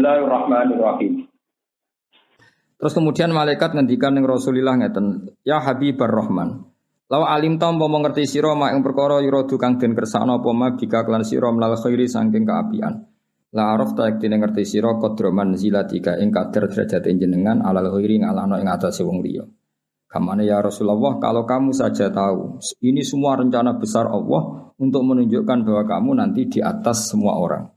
Bismillahirrahmanirrahim. Terus kemudian malaikat ngendikan ning Rasulillah ngeten, ya Habibar Rahman. Law alim ta umpama ngerti sira mak ing perkara yuradu kang den kersakno apa ma bika klan sira mlal khairi saking kaapian. La araf ta yektine ngerti sira qadroman zilatika ing kadar derajat jenengan alal khairi ngalahno ing atase wong liya. Kamane ya Rasulullah, kalau kamu saja tahu, ini semua rencana besar Allah untuk menunjukkan bahwa kamu nanti di atas semua orang.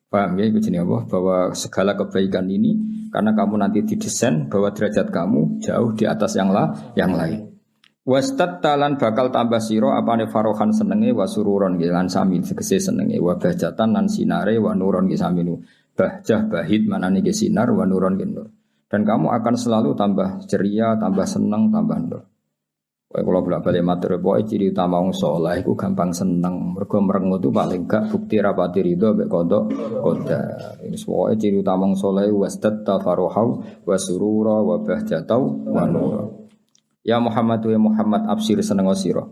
Paham ya, itu jenis Allah, bahwa segala kebaikan ini karena kamu nanti didesain bahwa derajat kamu jauh di atas yang lain. Wastad talan bakal tambah siro apane farohan senenge wa sururon lan sami segese senenge wa bahjatan lan sinare wa nuron ki saminu. Bahjah bahid manane ki sinar wa nuron ki nur. Dan kamu akan selalu tambah ceria, tambah seneng, tambah nur. Wae kula bolak-balik matur pokoke ciri utama wong saleh iku gampang seneng. Mergo merengut itu paling gak bukti rapati ridho mek qada. Wis pokoke ciri utama wong saleh wasdad tafaruhau wa surura wa bahjatau wa nur. Ya Muhammad wa Muhammad absir seneng sira.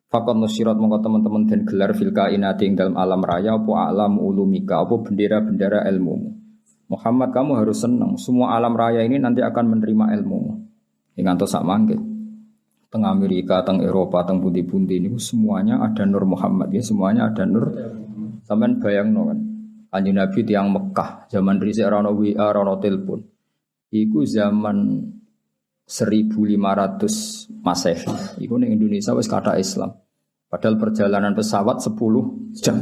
Faqad nusirat mongko teman-teman den gelar fil kainati ing dalam alam raya apa alam ulumika apa bendera-bendera ilmumu. Muhammad kamu harus senang. Semua alam raya ini nanti akan menerima ilmumu. Ngantos sak mangke. Teng Amerika, teng Eropa, teng pundi-pundi ini semuanya ada Nur Muhammad ya, semuanya ada Nur. Sampeyan bayangno kan. Kanjeng Nabi tiyang Mekah, zaman dhisik ora ono WA, ora ono telepon. Iku zaman 1500 Masehi. Iku ning Indonesia wis kathah Islam. Padahal perjalanan pesawat 10 jam.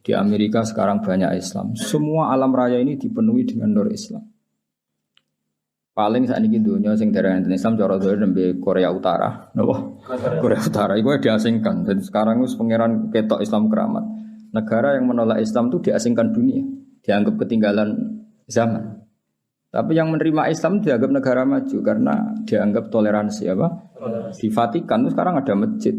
Di Amerika sekarang banyak Islam. Semua alam raya ini dipenuhi dengan nur Islam. Paling saat ini dunia sing darah Islam cara doa nembe Korea Utara, nopo Korea Utara itu diasingkan. Jadi sekarang itu pangeran ketok Islam keramat. Negara yang menolak Islam itu diasingkan dunia, dianggap ketinggalan zaman. Tapi yang menerima Islam dianggap negara maju karena dianggap toleransi apa? Di Vatikan itu sekarang ada masjid.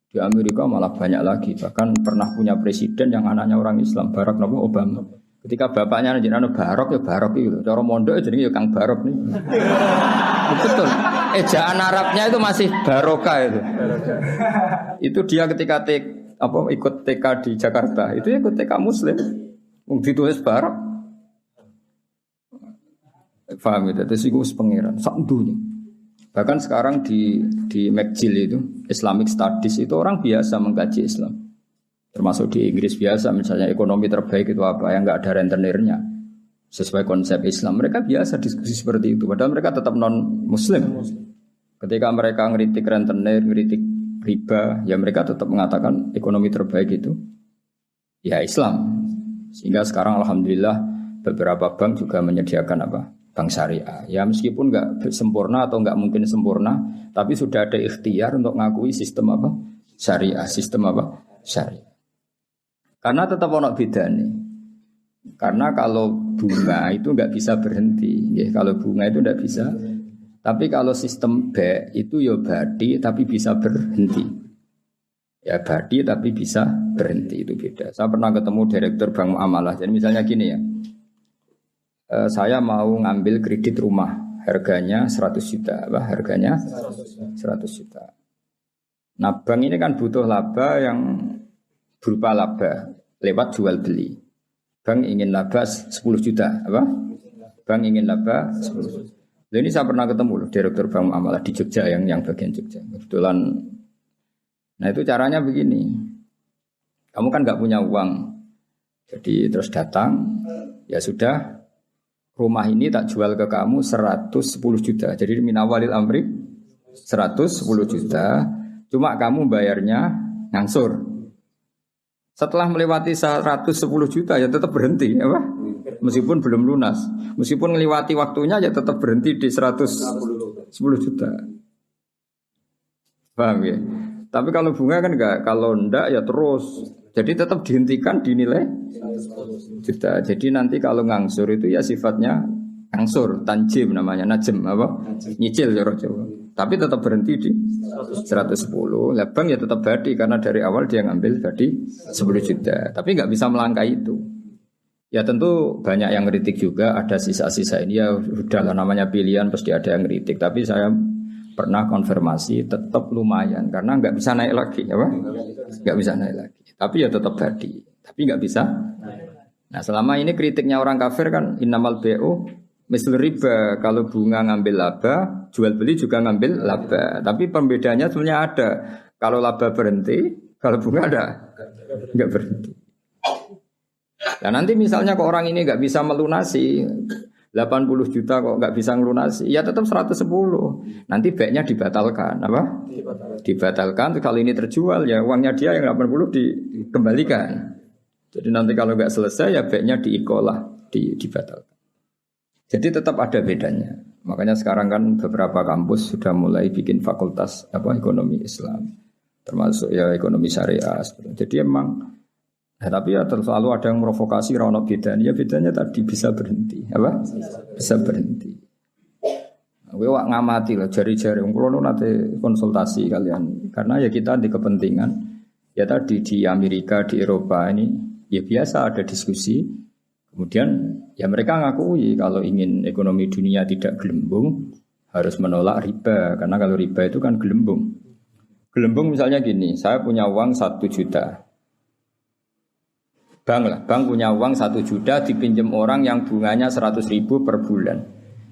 Di Amerika malah banyak lagi. Bahkan pernah punya presiden yang anaknya orang Islam, Barack Obama. Ketika bapaknya jenenge Barok ya Barok itu. Cara mondok jenenge ya Kang Barok nih. Betul. Ejaan Arabnya itu masih Baroka itu. Itu dia ketika ikut TK di Jakarta, itu ikut TK Muslim. Ditulis Barok. Paham itu? Terus itu pengiran sak dunya. Bahkan sekarang di McGill itu Islamic Studies itu orang biasa mengkaji Islam. Termasuk di Inggris biasa, misalnya ekonomi terbaik itu apa, yang nggak ada rentenirnya sesuai konsep Islam. Mereka biasa diskusi seperti itu, padahal mereka tetap non-Muslim. Ketika mereka ngeritik rentenir, ngeritik riba, ya mereka tetap mengatakan ekonomi terbaik itu ya Islam. Sehingga sekarang alhamdulillah beberapa bank juga menyediakan apa? Bank syariah. Ya meskipun nggak sempurna atau nggak mungkin sempurna, tapi sudah ada ikhtiar untuk ngakui sistem apa? Syariah, sistem apa? Syariah. Karena tetap ono bedane. Karena kalau bunga itu nggak bisa berhenti, ya, kalau bunga itu nggak bisa. Tapi kalau sistem B itu ya badi tapi bisa berhenti. Ya badi tapi bisa berhenti itu beda. Saya pernah ketemu direktur bank muamalah. Jadi misalnya gini ya, saya mau ngambil kredit rumah, harganya 100 juta, harganya 100 juta. Nah bank ini kan butuh laba yang berupa laba lewat jual beli. Bank ingin laba 10 juta, apa? Bank ingin laba 10 juta. Ini saya pernah ketemu loh, direktur bank muamalah di Jogja yang bagian Jogja. Kebetulan. Nah itu caranya begini. Kamu kan nggak punya uang, jadi terus datang, ya sudah. Rumah ini tak jual ke kamu 110 juta. Jadi minawalil amri 110 juta. Cuma kamu bayarnya ngangsur. Setelah melewati 110 juta ya tetap berhenti, apa? Meskipun belum lunas. Meskipun melewati waktunya ya tetap berhenti di 110 juta. Paham ya? Tapi kalau bunga kan enggak, kalau enggak ya terus. Jadi tetap dihentikan dinilai juta. Jadi nanti kalau ngangsur itu ya sifatnya ngangsur, tanjim namanya, najem apa? Nyicil ya Jawa. Tapi tetap berhenti di 110. Lah bank ya tetap badi karena dari awal dia ngambil badi 10 juta. Tapi nggak bisa melangkah itu. Ya tentu banyak yang ngeritik juga, ada sisa-sisa ini ya udahlah namanya pilihan pasti ada yang ngeritik. Tapi saya pernah konfirmasi tetap lumayan karena nggak bisa naik lagi, apa? Nggak bisa naik lagi. Tapi ya tetap badi. Tapi nggak bisa Nah selama ini kritiknya orang kafir kan innamal bai'u misl riba, kalau bunga ngambil laba, jual beli juga ngambil laba. Tapi perbedaannya sebenarnya ada. Kalau laba berhenti, kalau bunga ada nggak berhenti. Nah nanti misalnya kok orang ini nggak bisa melunasi 80 juta kok nggak bisa melunasi, ya tetap 110. Nanti baiknya dibatalkan, apa? Dibatalkan. Kalau ini terjual ya uangnya dia yang 80 dikembalikan. Jadi nanti kalau nggak selesai ya baiknya diikolah, dibatalkan. Jadi tetap ada bedanya. Makanya sekarang kan beberapa kampus sudah mulai bikin fakultas ekonomi Islam, termasuk ya ekonomi syariah. Jadi emang, tapi ya selalu ada yang provokasi rono bedanya. Ya bedanya tadi bisa berhenti, Bisa berhenti. Gue wak ngamati lah jari-jari. Kalau nanti konsultasi kalian, karena ya kita di kepentingan. Ya tadi di Amerika, di Eropa ini ya biasa ada diskusi. Kemudian ya mereka ngakui kalau ingin ekonomi dunia tidak gelembung harus menolak riba, karena kalau riba itu kan gelembung. Gelembung misalnya gini, saya punya uang 1 juta. Bank punya uang 1 juta dipinjam orang yang bunganya 100.000 per bulan.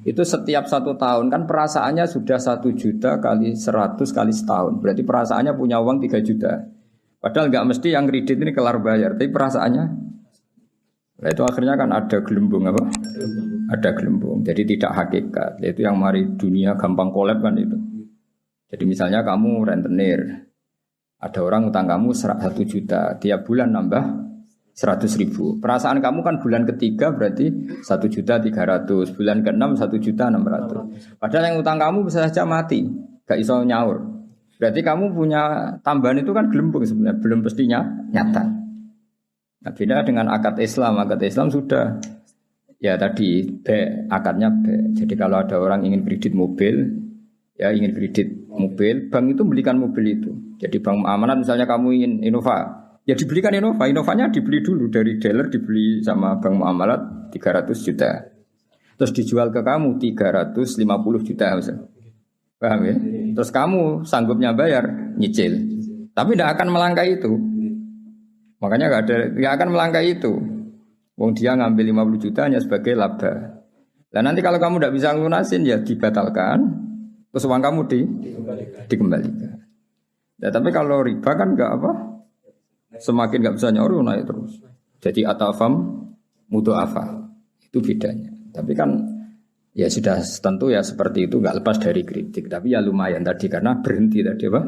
Itu setiap 1 tahun kan perasaannya sudah 1 juta kali 100 kali setahun. Berarti perasaannya punya uang 3 juta. Padahal nggak mesti yang kredit ini kelar bayar, tapi perasaannya. Nah itu akhirnya kan ada gelembung apa? Ada gelembung. Jadi tidak hakikat. Itu yang mari dunia gampang kolab kan itu. Jadi misalnya kamu rentenir, ada orang utang kamu 1 juta, tiap bulan nambah 100.000. Perasaan kamu kan bulan ketiga berarti 1.300.000, bulan ke-6 1.600.000. Padahal yang utang kamu bisa saja mati, gak iso nyaur. Berarti kamu punya tambahan itu kan gelembung sebenarnya, belum pastinya nyata. Nah, beda dengan akad Islam sudah ya tadi B, akadnya B. Jadi kalau ada orang ingin kredit mobil, bank itu belikan mobil itu. Jadi bank amanat misalnya kamu ingin Innova, ya dibelikan Innova, Innovanya dibeli dulu dari dealer, dibeli sama bank muamalat 300 juta. Terus dijual ke kamu 350 juta misalnya. Paham ya? Terus kamu sanggupnya bayar, nyicil. Tapi tidak akan melangkahi itu. Makanya nggak akan melangkahi itu. Wong dia ngambil 50 juta hanya sebagai laba. Dan nanti kalau kamu tidak bisa lunasin ya dibatalkan, terus uang kamu dikembalikan. Ya, tapi kalau riba kan nggak apa, semakin nggak bisa nyaur naik terus. Jadi atafam mudoafa itu bedanya. Tapi kan ya sudah tentu ya seperti itu nggak lepas dari kritik. Tapi ya lumayan tadi karena berhenti tadi apa?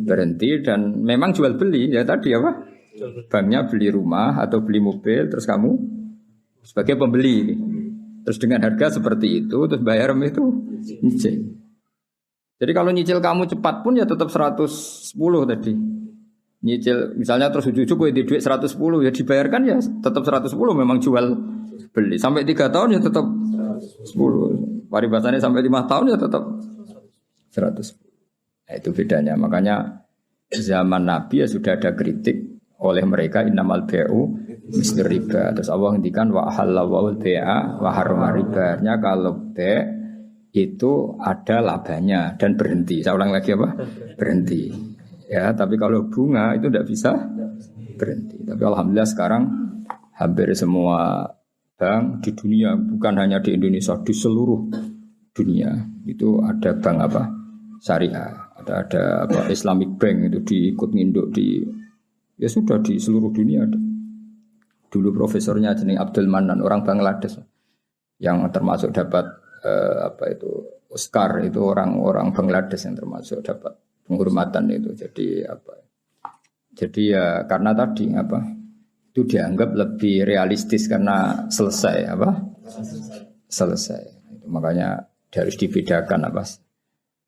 Berhenti dan memang jual beli ya tadi apa? Banknya beli rumah atau beli mobil, terus kamu sebagai pembeli, terus dengan harga seperti itu, terus bayar itu nyicil. Jadi kalau nyicil kamu cepat pun ya tetap 110 tadi. Nyicil misalnya terus ujung-ujung di duit 110 ya dibayarkan ya tetap 110 memang jual beli. Sampai 3 tahun ya tetap 10. Paribasannya sampai 5 tahun ya tetap 110. Nah, itu bedanya. Makanya zaman Nabi ya sudah ada kritik oleh mereka innamal bai'u mislir riba. Terus Allah ngendikan wa halallahu al-bai'a wa harrama riba. Kalau bai' itu ada labanya dan berhenti. Saya ulang lagi apa? Berhenti. Ya, tapi kalau bunga itu tidak bisa berhenti. Tapi alhamdulillah sekarang hampir semua bank di dunia, bukan hanya di Indonesia, di seluruh dunia itu ada bank apa? Syariah. Ada apa? Islamic Bank itu diikut nginduk di ya sudah di seluruh dunia ada. Dulu profesornya jeneng Abdul Manan, orang Bangladesh yang termasuk dapat Oscar itu orang-orang Bangladesh yang termasuk dapat penghormatan itu. Jadi apa? Jadi ya karena tadi apa? Itu dianggap lebih realistis karena selesai apa? Selesai. Itu makanya harus dibedakan apa?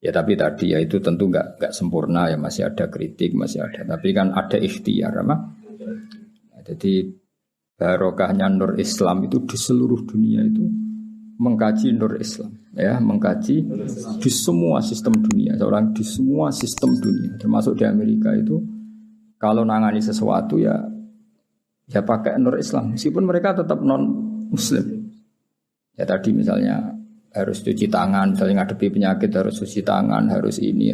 Ya tapi tadi ya itu tentu nggak sempurna ya, masih ada kritik, masih ada. Tapi kan ada ikhtiar apa? Jadi barokahnya Nur Islam itu di seluruh dunia itu mengkaji Nur Islam, ya mengkaji di semua sistem dunia, seorang di semua sistem dunia, termasuk di Amerika itu kalau nangani sesuatu ya pakai Nur Islam, meskipun mereka tetap non Muslim. Ya tadi misalnya harus cuci tangan, misalnya ngadepi penyakit harus cuci tangan, harus ini,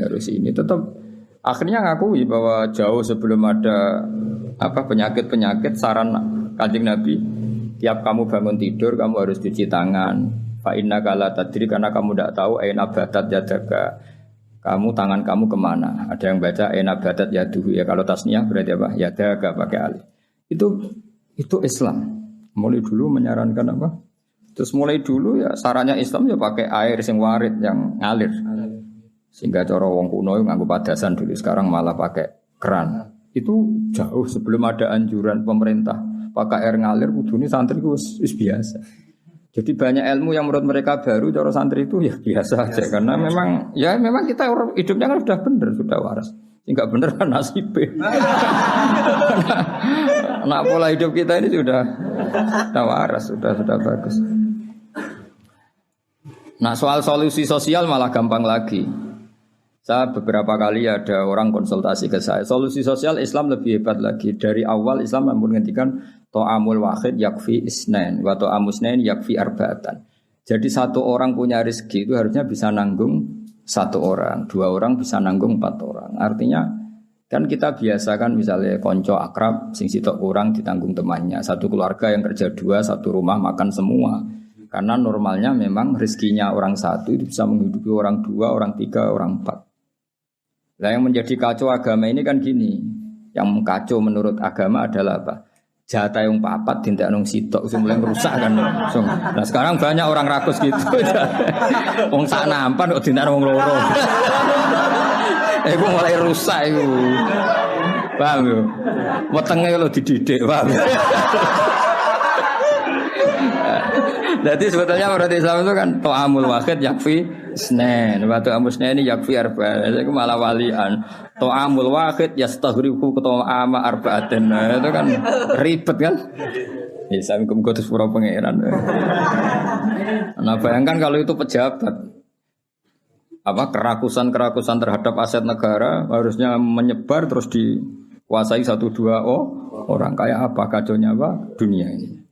tetap akhirnya ngakui bahwa jauh sebelum ada apa penyakit saran Kanjeng Nabi Tiap kamu bangun tidur kamu harus cuci tangan. Fa innaka la tadri karena kamu tidak tahu aina batat yadaka. Kamu tangan kamu kemana? Ada yang baca aina batat yaduhu ya kalau tasniyah berarti apa? Yadaka pakai alif. Itu Islam. Mulai dulu menyarankan apa? Terus mulai dulu ya sarannya Islam ya pakai air sing warid yang ngalir. Sehingga cara wong kuno nganggo padasan dulu sekarang malah pakai keran. Itu jauh sebelum ada anjuran pemerintah pakai air ngalir kudune santri itu wis biasa. Jadi banyak ilmu yang menurut mereka baru cara santri itu ya biasa aja karena memang kita hidupnya kan sudah benar, sudah waras. Enggak benar kan nasibnya. Nah, pola hidup kita ini sudah waras, sudah bagus. Nah, soal solusi sosial malah gampang lagi. Saya beberapa kali ada orang konsultasi ke saya. Solusi sosial Islam lebih hebat lagi. Dari awal Islam menghentikan to'amul wahid yakfi isnain wa to'amusnain yakfi arba'atan. Jadi satu orang punya rezeki itu harusnya bisa nanggung satu orang, dua orang bisa nanggung 4 orang. Artinya kan kita biasakan misalnya konco akrab sing sitok kurang ditanggung temannya. Satu keluarga yang kerja 2, satu rumah makan semua. Karena normalnya memang rezekinya orang satu itu bisa menghidupi orang 2, orang 3, orang 4. Nah yang menjadi kacau agama ini kan gini. Yang kacau menurut agama adalah apa? Jatah yang papat tindak nong sitok mulai rusak kan. Nah sekarang banyak orang rakus gitu. Wong sak nampan kok tindak nong loro. Iku mulai rusak iku. Paham yo? Wetenge kalau dididik, paham. Jadi sebetulnya menurut Islam itu kan to'amul wahid yakfi isnain, wa to'amul isnain yakfi arba'an. Itu malah walian. To'amul wahid yastaghriqu to'ama arba'atin. Itu kan ribet kan? Bisa mengkutus pura pangeran. Nah bayangkan kalau itu pejabat, apa kerakusan terhadap aset negara harusnya menyebar terus dikuasai 1-2 orang. Kayak apa kacaunya apa dunia ini?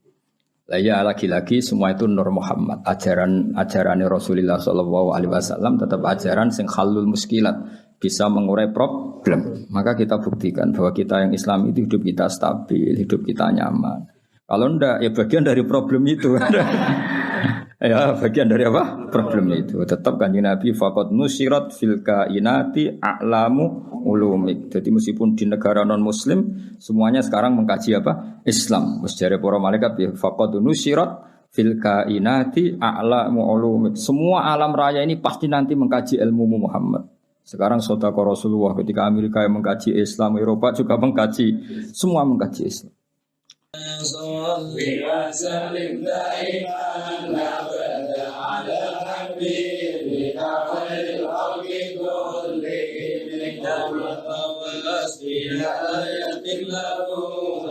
Lah ya lagi-lagi semua itu Nur Muhammad, ajaran Rasulullah sallallahu alaihi wasallam tetap ajaran sing halul muskilat, bisa mengurai problem. Maka kita buktikan bahwa kita yang Islam itu hidup kita stabil, hidup kita nyaman. Kalau enggak ya bagian dari problem itu. Ya bagian dari apa? Problem itu. Tetap Kanjeng Nabi faqad nusirat fil kainati a'lamu ulumik. Jadi meskipun di negara non muslim semuanya sekarang mengkaji apa? Islam. Wis jare para malaikat ya faqad nusirat fil kainati a'lamu ulumik. Semua alam raya ini pasti nanti mengkaji ilmu Muhammad. Sekarang sedekah Rasulullah ketika Amerika yang mengkaji Islam, Eropa juga mengkaji, semua mengkaji Islam. Salli wa sallim da'iman abada ala habibika khairil khalqi kullihim innaka wasfiya ayatin lahu